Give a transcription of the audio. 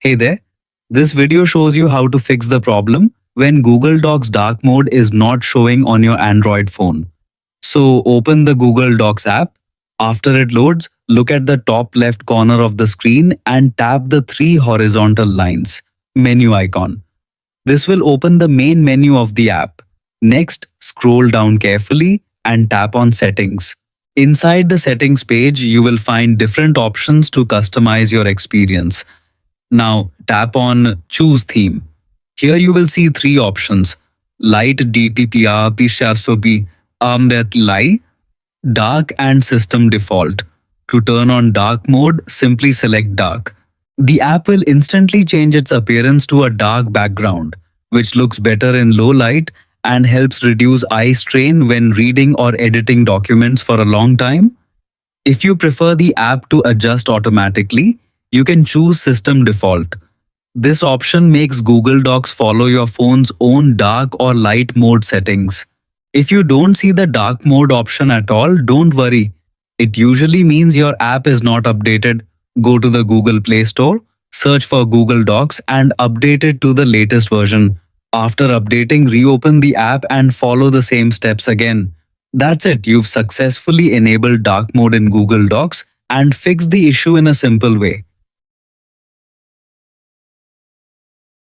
Hey there, this video shows you how to fix the problem when Google Docs dark mode is not showing on your Android phone. So open the Google Docs app. After it loads, look at the top left corner of the screen and tap the three horizontal lines, menu icon. This will open the main menu of the app. Next, scroll down carefully and tap on Settings. Inside the settings page, you will find different options to customize your experience. Now tap on Choose Theme. Here you will see three options: Light DTTR P400p Ambient Light, Dark and System Default. To turn on dark mode, simply select dark. The app will instantly change its appearance to a dark background, which looks better in low light and helps reduce eye strain when reading or editing documents for a long time. If you prefer the app to adjust automatically, you can choose System Default. This option makes Google Docs follow your phone's own dark or light mode settings. If you don't see the dark mode option at all, don't worry. It usually means your app is not updated. Go to the Google Play Store, search for Google Docs and update it to the latest version. After updating, reopen the app and follow the same steps again. That's it, you've successfully enabled dark mode in Google Docs and fixed the issue in a simple way.